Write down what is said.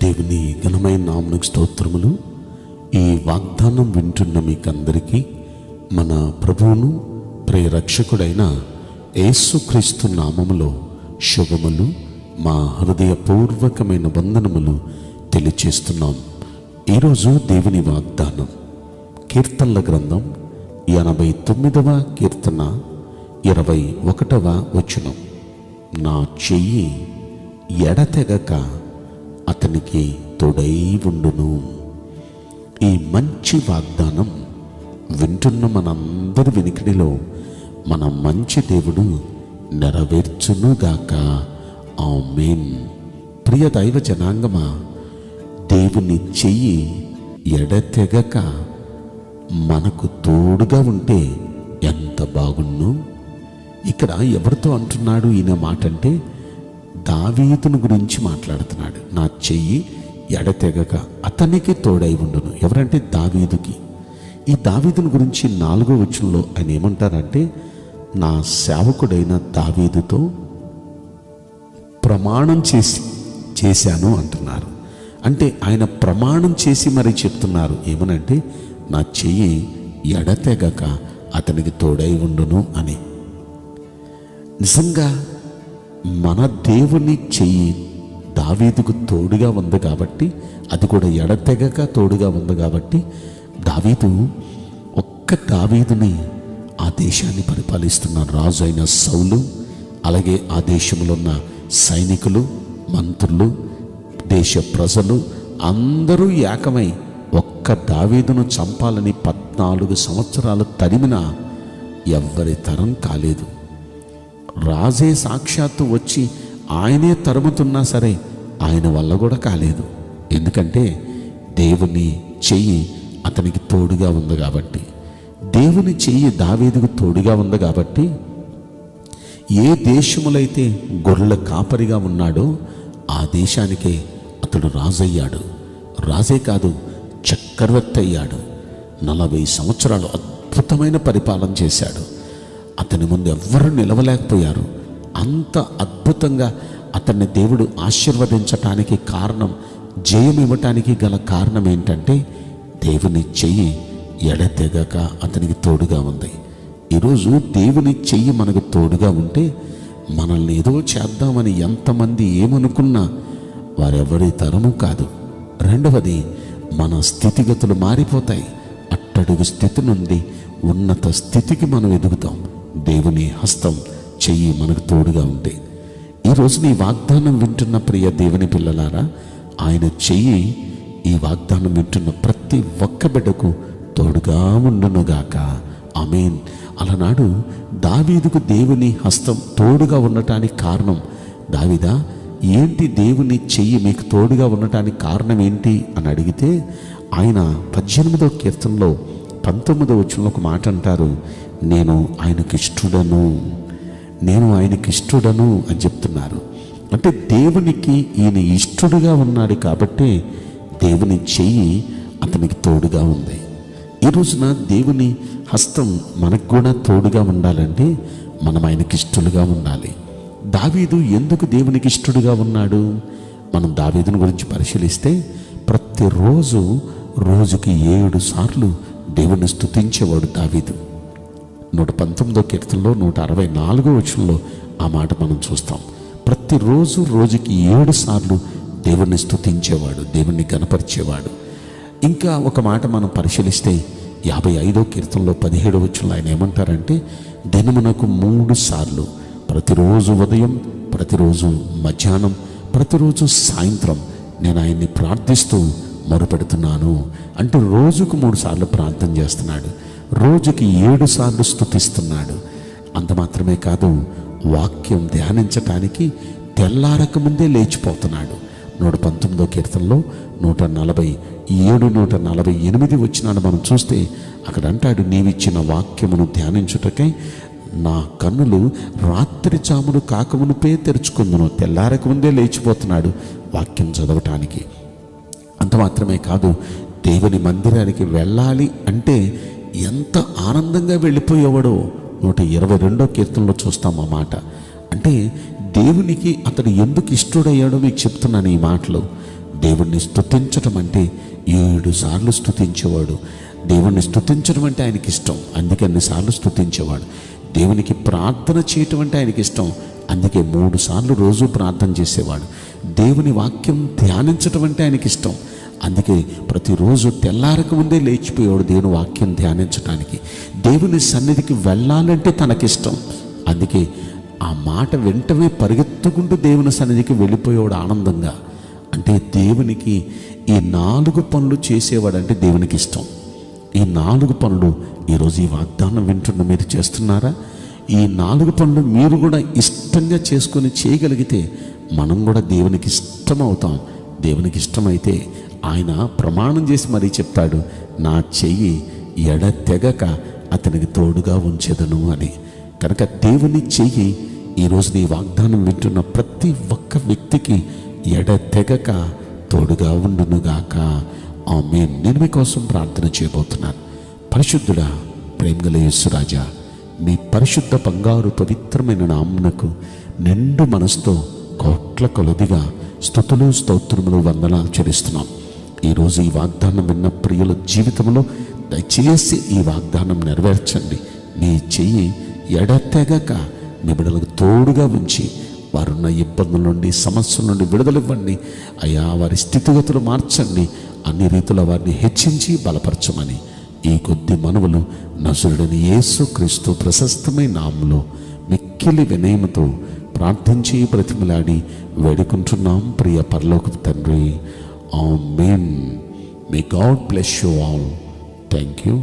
దేవుని ఘనమైన నామమునకు స్తోత్రములు. ఈ వాగ్దానం వింటున్న మీకందరికీ మన ప్రభువును ప్రియరక్షకుడైన యేసుక్రీస్తు నామములో శుభములు, మా హృదయపూర్వకమైన వందనములు తెలియచేస్తున్నాం. ఈరోజు దేవుని వాగ్దానం కీర్తనల గ్రంథం 89వ కీర్తన 21వ వచనం. నా చెయ్యి ఎడతెగక అతనికి తోడై ఉండును. ఈ మంచి వాగ్దానం వింటున్న మనందరి వినికిడిలో మన మంచి దేవుడు నెరవేర్చునుగాక. ఆమేన్. ప్రియ దైవ జనాంగమా, దేవుని చెయ్యి ఎడతెగక మనకు తోడుగా ఉంటే ఎంత బాగున్ను. ఇక్కడ ఎవరితో అంటున్నాడు ఈయన మాట అంటే దావీదును గురించి మాట్లాడుతున్నాడు. నా చెయ్యి ఎడతెగక అతనికి తోడై ఉండును. ఎవరంటే దావీదుకి. ఈ దావీదుని గురించి 4వ వచనంలో ఆయన ఏమంటారంటే, నా సేవకుడైన దావీదుతో ప్రమాణం చేశాను అంటున్నారు. అంటే ఆయన ప్రమాణం చేసి మరి చెప్తున్నారు ఏమనంటే, నా చెయ్యి ఎడతెగక అతనికి తోడై ఉండును అని. నిజంగా మన దేవుని చెయ్యి దావీదుకు తోడుగా ఉంది కాబట్టి, అది కూడా ఎడతెగక తోడుగా ఉంది కాబట్టి, దావీదుని ఆ దేశాన్ని పరిపాలిస్తున్న రాజు అయిన సౌలు, అలాగే ఆ దేశంలో ఉన్న సైనికులు, మంత్రులు, దేశ ప్రజలు అందరూ ఏకమై ఒక్క దావీదును చంపాలని 14 సంవత్సరాలు తరిమినా ఎవ్వరి తరం కాలేదు. రాజే సాక్షాత్తు వచ్చి ఆయనే తరుముతున్నా సరే ఆయన వల్ల కూడా కాలేదు. ఎందుకంటే దేవుని చెయ్యి అతనికి తోడుగా ఉంది కాబట్టి, దేవుని చెయ్యి దావీదుకు తోడుగా ఉంది కాబట్టి, ఏ దేశములైతే గొర్రెల కాపరిగా ఉన్నాడో ఆ దేశానికే అతడు రాజయ్యాడు. రాజే కాదు, చక్రవర్తి అయ్యాడు. 40 సంవత్సరాలు అద్భుతమైన పరిపాలన చేశాడు. అతని ముందు ఎవ్వరూ నిలవలేకపోయారు. అంత అద్భుతంగా అతన్ని దేవుడు ఆశీర్వదించటానికి కారణం, జయం ఇవ్వటానికి గల కారణం ఏంటంటే, దేవుని చెయ్యి ఎడతెగక అతనికి తోడుగా ఉంది. ఈరోజు దేవుని చెయ్యి మనకు తోడుగా ఉంటే మనల్ని ఏదో చేద్దామని ఎంతమంది ఏమనుకున్నా వారెవరి తరము కాదు. రెండవది, మన స్థితిగతులు మారిపోతాయి. అట్టడుగు స్థితి నుండి ఉన్నత స్థితికి మనం ఎదుగుతాం. దేవుని హస్తం, చెయ్యి మనకు తోడుగా ఉంటే. ఈరోజు నీ వాగ్దానం వింటున్న ప్రియ దేవుని పిల్లలారా, ఆయన చెయ్యి ఈ వాగ్దానం వింటున్న ప్రతి ఒక్క బిడ్డకు తోడుగా ఉండునుగాక. ఆమేన్. అలనాడు దావీదుకు దేవుని హస్తం తోడుగా ఉండటానికి కారణం, దావీదా ఏంటి దేవుని చెయ్యి మీకు తోడుగా ఉండటానికి కారణం ఏంటి అని అడిగితే, ఆయన 18వ కీర్తనలో 19వ వచనంలో ఒక మాట అంటారు, నేను ఆయనకి ఇష్టడను అని చెప్తున్నారు. అంటే దేవునికి ఈయన ఇష్టడుగా ఉన్నాడు కాబట్టి దేవుని చెయ్యి అతనికి తోడుగా ఉంది. ఈ రోజున దేవుని హస్తం మనకు కూడా తోడుగా ఉండాలంటే మనం ఆయనకి ఇష్టలుగా ఉండాలి. దావీదు ఎందుకు దేవునికి ఇష్టడుగా ఉన్నాడు? మనం దావీదుని గురించి పరిశీలిస్తే ప్రతిరోజు రోజుకి 7 సార్లు దేవుని స్తుతించేవాడు దావీదు. 119వ కీర్తనలో 164వ వచనంలో ఆ మాట మనం చూస్తాం. ప్రతిరోజు రోజుకి 7 సార్లు దేవుణ్ణి స్తుతించేవాడు, దేవుణ్ణి గణపరిచేవాడు. ఇంకా ఒక మాట మనం పరిశీలిస్తే 55వ కీర్తనలో 17వ వచనంలో ఆయన ఏమంటారంటే, దినమునకు 3 సార్లు, ప్రతిరోజు ఉదయం, ప్రతిరోజు మధ్యాహ్నం, ప్రతిరోజు సాయంత్రం నేను ఆయన్ని ప్రార్థిస్తూ మొరపెడుతున్నాను. అంటే రోజుకు 3 సార్లు ప్రార్థన చేస్తున్నాడు, రోజుకి 7 సార్లు స్తుతిస్తున్నాడు. అంత మాత్రమే కాదు, వాక్యం ధ్యానించటానికి తెల్లారక ముందే లేచిపోతున్నాడు. 119వ కీర్తనలో 147, 148 వచనాలు మనం చూస్తే అక్కడ అంటాడు, నీవిచ్చిన వాక్యమును ధ్యానించుటకై నా కన్నులు రాత్రి జామును కాకమునుపే తెరుచుకుందును. తెల్లారక ముందే లేచిపోతున్నాడు వాక్యం చదవటానికి. అంత మాత్రమే కాదు, దేవుని మందిరానికి వెళ్ళాలి అంటే ఎంత ఆనందంగా వెళ్ళిపోయేవాడో 122వ కీర్తనలో చూస్తాం ఆ మాట. అంటే దేవునికి అతడు ఎందుకు ఇష్టడయ్యాడో మీకు చెప్తున్నాను ఈ మాటలు. దేవుణ్ణి స్తుతించడం అంటే 7 సార్లు స్తుతించేవాడు. దేవుణ్ణి స్తుతించడం అంటే ఆయనకి ఇష్టం, అందుకే అన్నిసార్లు స్తుతించేవాడు. దేవునికి ప్రార్థన చేయటం అంటే ఆయనకి ఇష్టం, అందుకే 3 సార్లు రోజు ప్రార్థన చేసేవాడు. దేవుని వాక్యం ధ్యానించడం అంటే ఆయనకి ఇష్టం, అందుకే ప్రతిరోజు తెల్లారక ముందే లేచిపోయేవాడు దేవుని వాక్యం ధ్యానించడానికి. దేవుని సన్నిధికి వెళ్ళాలంటే తనకిష్టం, అందుకే ఆ మాట వెంటనే పరిగెత్తుకుంటూ దేవుని సన్నిధికి వెళ్ళిపోయేవాడు ఆనందంగా. అంటే దేవునికి ఈ 4 పనులు చేసేవాడంటే దేవునికి ఇష్టం. ఈ 4 పనులు ఈరోజు ఈ వాగ్దానం వింటున్న మీరు చేస్తున్నారా? ఈ 4 పనులు మీరు కూడా ఇష్టంగా చేసుకొని చేయగలిగితే మనం కూడా దేవునికి ఇష్టమవుతాం. దేవునికి ఇష్టమైతే ఆయన ప్రమాణం చేసి మరీ చెప్తాడు, నా చెయ్యి ఎడతెగక అతనికి తోడుగా ఉంచెదను అని. కనుక దేవుని చెయ్యి ఈరోజు నీ వాగ్దానం వింటున్న ప్రతి ఒక్క వ్యక్తికి ఎడతెగక తోడుగా ఉండునుగాక. ఆమేన్. నేను మీకోసం ప్రార్థన చేయబోతున్నాను. పరిశుద్ధుడా, ప్రేమగల యేసురాజా, మీ పరిశుద్ధ బంగారు పవిత్రమైన నామమునకు నిండు మనసుతో కోట్ల కొలదిగా స్తుతులు స్తోత్రములు వందనాలు చెల్లిస్తున్నాం. ఈరోజు ఈ వాగ్దానం విన్న ప్రియుల జీవితంలో దయచేసి ఈ వాగ్దానం నెరవేర్చండి. మీ చెయ్యి ఎడతెగక మీ బిడ్డలకు తోడుగా ఉంచి వారున్న ఇబ్బందుల నుండి సమస్యల నుండి విడుదలివ్వండి అయ్యా. వారి స్థితిగతులు మార్చండి, అన్ని రీతుల వారిని హెచ్చించి బలపరచమని ఈ కొద్ది మనవులు నజరుడైన యేసుక్రీస్తు ప్రశస్తమైన నామములో మిక్కిలి వినయముతో ప్రార్థించి బ్రతిమలాడి వేడుకుంటున్నాం ప్రియ పరలోకపు తండ్రి. Amen. May God bless you all. Thank you.